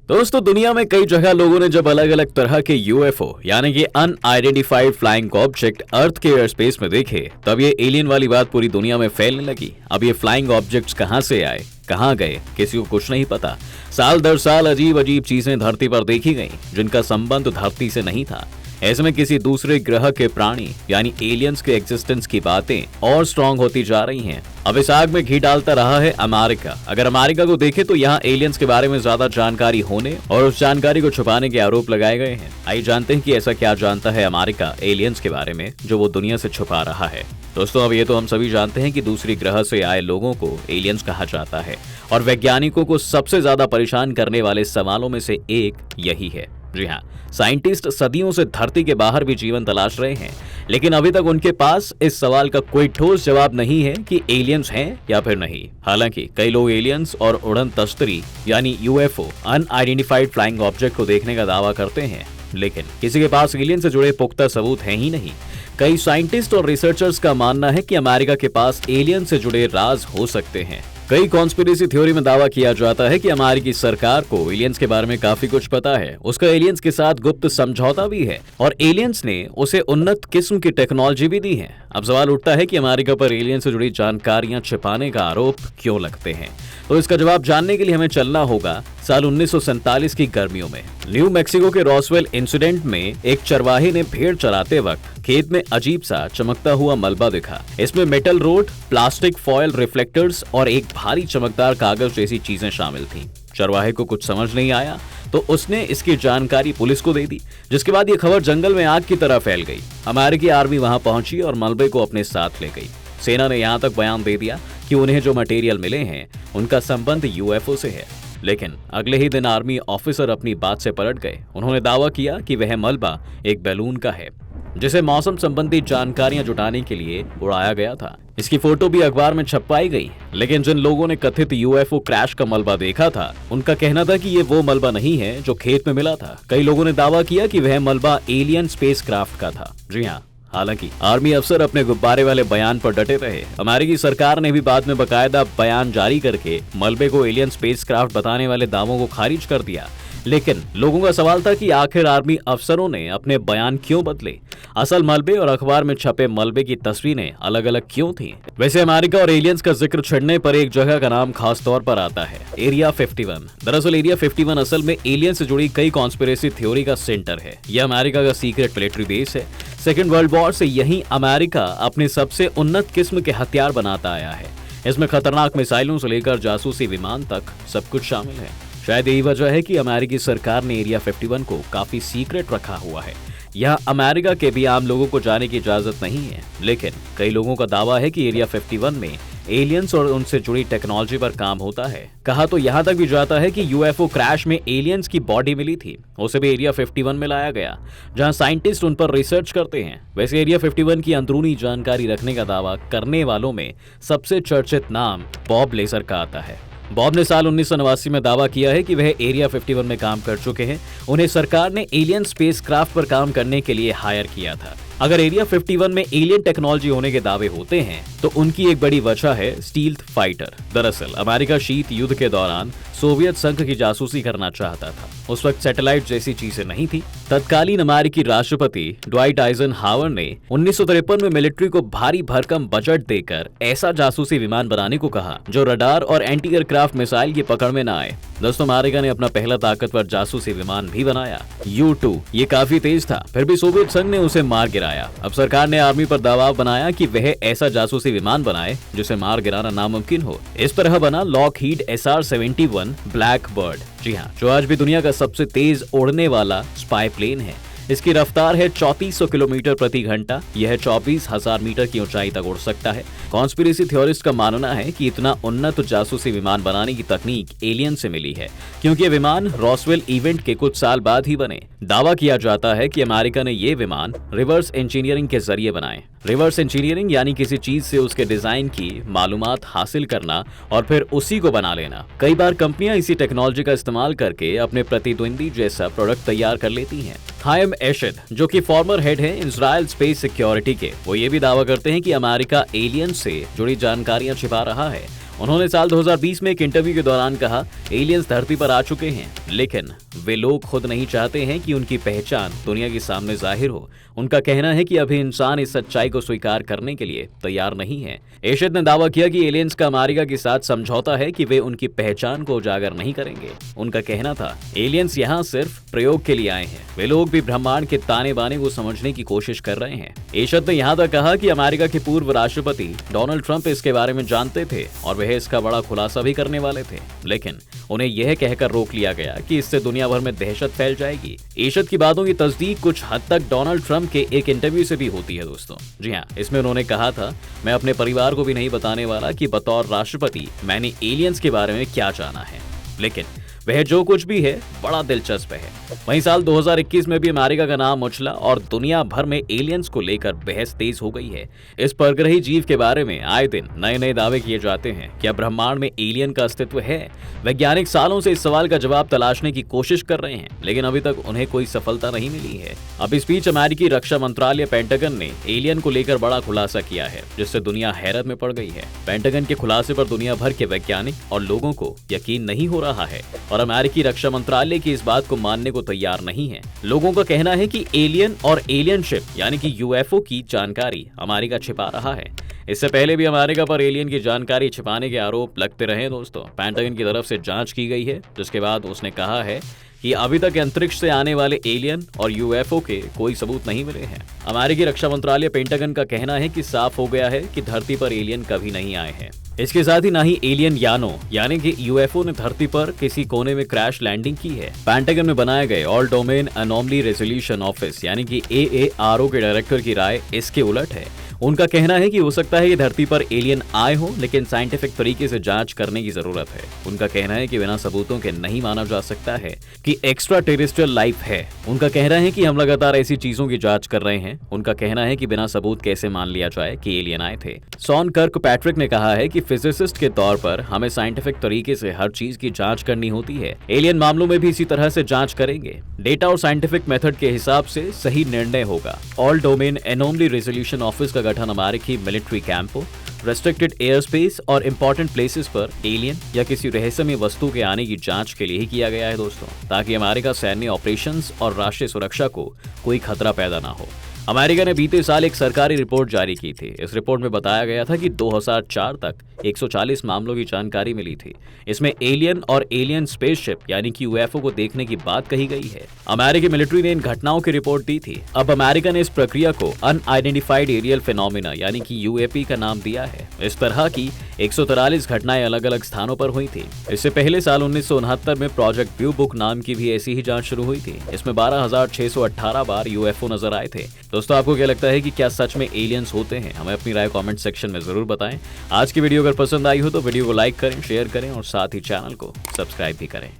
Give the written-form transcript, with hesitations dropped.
दोस्तों, दुनिया में कई जगह लोगों ने जब अलग अलग तरह के यूएफओ यानी कि अनआइडेंटिफाइड फ्लाइंग ऑब्जेक्ट अर्थ के एयर स्पेस में देखे, तब ये एलियन वाली बात पूरी दुनिया में फैलने लगी। अब ये फ्लाइंग ऑब्जेक्ट्स कहां से आए, कहां गए, किसी को कुछ नहीं पता। साल दर साल अजीब अजीब चीजें धरती पर देखी गई जिनका संबंध धरती से नहीं था। ऐसे में किसी दूसरे ग्रह के प्राणी यानी एलियंस के एग्जिस्टेंस की बातें और स्ट्रांग होती जा रही हैं। अब इस आग में घी डालता रहा है अमेरिका। अगर अमेरिका को देखें तो यहाँ एलियंस के बारे में ज्यादा जानकारी होने और उस जानकारी को छुपाने के आरोप लगाए गए हैं। आइए जानते हैं कि ऐसा क्या जानता है अमेरिका एलियंस के बारे में जो वो दुनिया से छुपा रहा है। दोस्तों, अब ये तो हम सभी जानते हैं कि दूसरी ग्रह से आए लोगों को एलियंस कहा जाता है और वैज्ञानिकों को सबसे ज्यादा परेशान करने वाले सवालों में से एक यही है। जी हाँ, साइंटिस्ट सदियों से धरती के बाहर भी जीवन तलाश रहे हैं, लेकिन अभी तक उनके पास इस सवाल का कोई ठोस जवाब नहीं है कि एलियंस हैं या फिर नहीं। हालांकि कई लोग एलियंस और उड़न तश्तरी यानी यूएफओ अनआइडेंटिफाइड फ्लाइंग ऑब्जेक्ट को देखने का दावा करते हैं, लेकिन किसी के पास एलियन से जुड़े पुख्ता सबूत हैं ही नहीं। कई साइंटिस्ट और रिसर्चर्स का मानना है कि अमेरिका के पास एलियन से जुड़े राज हो सकते हैं। कई कॉन्स्पिरेसी थ्योरी में दावा किया जाता है कि अमेरिकी सरकार को एलियंस के बारे में काफी कुछ पता है। उसका एलियंस के साथ गुप्त समझौता भी है और एलियंस ने उसे उन्नत किस्म की टेक्नोलॉजी भी दी है। अब सवाल उठता है कि अमेरिका पर एलियन से जुड़ी जानकारियां छिपाने का आरोप क्यों लगते हैं। तो इसका जवाब जानने के लिए हमें चलना होगा साल 1947 की गर्मियों में। न्यू मैक्सिको के रॉसवेल इंसिडेंट में एक चरवाहे ने भेड़ चराते वक्त खेत में अजीब सा चमकता हुआ मलबा दिखा। इसमें metal road, plastic foil reflectors और एक भारी चमकदार कागज जैसी चीजें शामिल थीं। चरवाहे को कुछ समझ नहीं आया तो उसने इसकी जानकारी पुलिस को दे दी, जिसके बाद ये खबर जंगल में आग की तरह फैल गई। अमेरिकी आर्मी वहां पहुंची और मलबे को अपने साथ ले गई। सेना ने यहाँ तक बयान दे दिया कि उन्हें जो मटेरियल मिले हैं उनका संबंध यूएफओ से है, लेकिन अगले ही दिन आर्मी ऑफिसर अपनी बात से पलट गए। उन्होंने दावा किया कि वह मलबा एक बैलून का है जिसे मौसम संबंधी जानकारियां जुटाने के लिए उड़ाया गया था। इसकी फोटो भी अखबार में छपवाई गई, लेकिन जिन लोगों ने कथित यूएफओ क्रैश का मलबा देखा था उनका कहना था कि ये वो मलबा नहीं है जो खेत में मिला था। कई लोगों ने दावा किया कि वह मलबा एलियन स्पेसक्राफ्ट का था। जी हाँ, हालांकि आर्मी अफसर अपने गुब्बारे वाले बयान पर डटे रहे। अमेरिकी सरकार ने भी बाद में बकायदा बयान जारी करके मलबे को एलियन स्पेसक्राफ्ट बताने वाले दावों को खारिज कर दिया। लेकिन लोगों का सवाल था कि आखिर आर्मी अफसरों ने अपने बयान क्यों बदले, असल मलबे और अखबार में छपे मलबे की तस्वीरें अलग अलग क्यों थीं? वैसे अमेरिका और एलियंस का जिक्र छिड़ने पर एक जगह का नाम खास तौर पर आता है, एरिया 51। दरअसल एरिया 51 असल में एलियन से जुड़ी कई कॉन्स्पिरेसी थ्योरी का सेंटर है। यह अमेरिका का सीक्रेट मिलिट्री बेस है। सेकेंड वर्ल्ड वॉर से यही अमेरिका अपने सबसे उन्नत किस्म के हथियार बनाता आया है। इसमें खतरनाक मिसाइलों से लेकर जासूसी विमान तक सब कुछ शामिल है। शायद यही वजह है कि अमेरिकी सरकार ने एरिया 51 को काफी सीक्रेट रखा हुआ है। यहाँ अमेरिका के भी आम लोगों को जाने की इजाजत नहीं है, लेकिन कई लोगों का दावा है कि एरिया 51 में एलियंस और उनसे जुड़ी टेक्नोलॉजी पर काम होता है। कहा तो यहाँ तक भी जाता है कि यूएफओ क्रैश में एलियंस की बॉडी मिली थी, उसे भी एरिया 51 में लाया गया, जहाँ साइंटिस्ट उन पर रिसर्च करते हैं। वैसे एरिया 51 की अंदरूनी जानकारी रखने का दावा करने वालों में सबसे चर्चित नाम बॉब लेजर का आता है। बॉब ने साल 1989 में दावा किया है कि वह एरिया 51 में काम कर चुके हैं। उन्हें सरकार ने एलियन स्पेसक्राफ्ट पर काम करने के लिए हायर किया था। अगर एरिया 51 में एलियन टेक्नोलॉजी होने के दावे होते हैं तो उनकी एक बड़ी वजह है स्टील्थ फाइटर। दरअसल अमेरिका शीत युद्ध के दौरान सोवियत संघ की जासूसी करना चाहता था। उस वक्त सैटेलाइट जैसी चीजें नहीं थी। तत्कालीन अमेरिकी राष्ट्रपति ड्वाइट आइजनहावर ने 1953 में मिलिट्री को भारी भरकम बजट देकर ऐसा जासूसी विमान बनाने को कहा जो रडार और एंटी एयरक्राफ्ट मिसाइल की पकड़ में न आए। दोस्तों, अमेरिका ने अपना पहला ताकतवर जासूसी विमान भी बनाया, U-2। ये काफी तेज था, फिर भी सोवियत संघ ने उसे मार गिराया। अब सरकार ने आर्मी पर दबाव बनाया कि वह ऐसा जासूसी विमान बनाए जिसे मार गिराना नामुमकिन हो। इस तरह बना लॉकहीड SR-71 ब्लैक बर्ड। जी हाँ, जो आज भी दुनिया का सबसे तेज उड़ने वाला स्पाई प्लेन है। इसकी रफ्तार है 3400 किलोमीटर प्रति घंटा। यह 24,000 मीटर की ऊंचाई तक उड़ सकता है। कॉन्स्पिरेसी थ्योरिस्ट का मानना है कि इतना उन्नत जासूसी विमान बनाने की तकनीक एलियन से मिली है, क्योंकि ये विमान रॉसवेल इवेंट के कुछ साल बाद ही बने। दावा किया जाता है कि अमेरिका ने ये विमान रिवर्स इंजीनियरिंग के जरिए बनाए। रिवर्स इंजीनियरिंग यानी किसी चीज से उसके डिजाइन की मालूमात हासिल करना और फिर उसी को बना लेना। कई बार कंपनियां इसी टेक्नोलॉजी का इस्तेमाल करके अपने प्रतिद्वंदी जैसा प्रोडक्ट तैयार कर लेती हैं। हाइम एशद, जो कि फॉर्मर हेड है इजराइल स्पेस सिक्योरिटी के, वो ये भी दावा करते हैं कि अमेरिका एलियन से जुड़ी जानकारियां छिपा रहा है उन्होंने साल 2020 में एक इंटरव्यू के दौरान कहा, एलियंस धरती पर आ चुके हैं, लेकिन वे लोग खुद नहीं चाहते हैं कि उनकी पहचान दुनिया के सामने जाहिर हो। उनका कहना है कि अभी इंसान इस सच्चाई को स्वीकार करने के लिए तैयार नहीं है। एशद ने दावा किया कि एलियंस का अमेरिका के साथ समझौता है कि वे उनकी पहचान को उजागर नहीं करेंगे। उनका कहना था, एलियंस यहाँ सिर्फ प्रयोग के लिए आए हैं, वे लोग भी ब्रह्मांड के ताने बाने को समझने की कोशिश कर रहे हैं। एशद ने यहाँ तक कहा कि अमेरिका के पूर्व राष्ट्रपति डोनाल्ड ट्रंप इसके बारे में जानते थे और वह इसका बड़ा खुलासा भी करने वाले थे, लेकिन उन्हें यह कहकर रोक लिया गया कि इससे दुनिया भर में दहशत फैल जाएगी। एशद की बातों की तस्दीक कुछ हद तक डोनाल्ड ट्रंप के एक इंटरव्यू से भी होती है दोस्तों। जी हाँ, इसमें उन्होंने कहा था, मैं अपने परिवार को भी नहीं बताने वाला कि बतौर राष्ट्रपति मैंने एलियंस के बारे में क्या जाना है, लेकिन वह जो कुछ भी है बड़ा दिलचस्प है। वहीं साल 2021 में भी अमेरिका का नाम उछला और दुनिया भर में एलियंस को लेकर बहस तेज हो गई है। इस परग्रही जीव के बारे में आए दिन नए नए दावे किए जाते हैं। क्या ब्रह्मांड में एलियन का अस्तित्व है? वैज्ञानिक सालों से इस सवाल का जवाब तलाशने की कोशिश कर रहे हैं, लेकिन अभी तक उन्हें कोई सफलता नहीं मिली है। अब इस बीच अमेरिकी रक्षा मंत्रालय पेंटागन ने एलियन को लेकर बड़ा खुलासा किया है, जिससे दुनिया हैरत में पड़ गई है। पेंटागन के खुलासे पर दुनिया भर के वैज्ञानिक और लोगों को यकीन नहीं हो रहा है और अमेरिकी रक्षा मंत्रालय की इस बात को मानने को तैयार नहीं है। लोगों का कहना है कि एलियन और एलियनशिप यानी कि यूएफओ की जानकारी अमेरिका छिपा रहा है। इससे पहले भी अमेरिका पर एलियन की जानकारी छिपाने के आरोप लगते रहे दोस्तों। पेंटागन की तरफ से जांच की गई है, जिसके बाद उसने कहा है कि अभी तक अंतरिक्ष से आने वाले एलियन और यूएफओ के कोई सबूत नहीं मिले हैं। अमेरिकी रक्षा मंत्रालय पेंटागन का कहना है कि साफ हो गया है कि धरती पर एलियन कभी नहीं आए हैं। इसके साथ ही ना ही एलियन यानो यानी कि यूएफओ ने धरती पर किसी कोने में क्रैश लैंडिंग की है। पेंटागन में बनाए गए all domain anomaly resolution office यानी कि AARO के डायरेक्टर की राय इसके उलट है। उनका कहना है कि हो सकता है कि धरती पर एलियन आए हो, लेकिन साइंटिफिक तरीके से जांच करने की जरूरत है। उनका कहना है कि बिना सबूतों के नहीं माना जा सकता है कि एक्स्ट्रा टेरेस्ट्रियल लाइफ है। उनका कहना है कि हम लगातार ऐसी चीजों की जांच कर रहे हैं। उनका कहना है कि बिना सबूत कैसे मान लिया जाए कि एलियन आए थे। शॉन कर्कपैट्रिक ने कहा है कि फिजिसिस्ट के तौर पर हमें साइंटिफिक तरीके से हर चीज की जांच करनी होती है। एलियन मामलों में भी इसी तरह से जांच करेंगे। डेटा और साइंटिफिक मेथड के हिसाब से सही निर्णय होगा। All domain anomaly resolution office का गठन अमेरिकी मिलिट्री कैंपों, रेस्ट्रिक्टेड एयर स्पेस और इंपॉर्टेंट प्लेसेस पर एलियन या किसी रहस्यमय वस्तु के आने की जांच के लिए ही किया गया है दोस्तों, ताकि अमेरिका सैन्य ऑपरेशंस और राष्ट्रीय सुरक्षा को कोई खतरा पैदा ना हो। अमेरिका ने बीते साल एक सरकारी रिपोर्ट जारी की थी। इस रिपोर्ट में बताया गया था कि 2004 तक 140 मामलों की जानकारी मिली थी। इसमें एलियन और एलियन स्पेसशिप यानी कि यूएफओ को देखने की बात कही गई है। अमेरिकी मिलिट्री ने इन घटनाओं की रिपोर्ट दी थी। अब अमेरिका ने इस प्रक्रिया को अनआइडेंटिफाइड एरियल फिनोमिना यानी कि यूएपी का नाम दिया है। इस तरह की 143 घटनाएं अलग अलग स्थानों पर हुई थी। इससे पहले साल 1969 में प्रोजेक्ट ब्लू बुक नाम की भी ऐसी ही जांच शुरू हुई थी। इसमें 12,618 बार यूएफओ नजर आए थे। दोस्तों, आपको क्या लगता है कि क्या सच में एलियंस होते हैं? हमें अपनी राय कमेंट सेक्शन में जरूर बताएं। आज की वीडियो अगर पसंद आई हो तो वीडियो को लाइक करें, शेयर करें और साथ ही चैनल को सब्सक्राइब भी करें।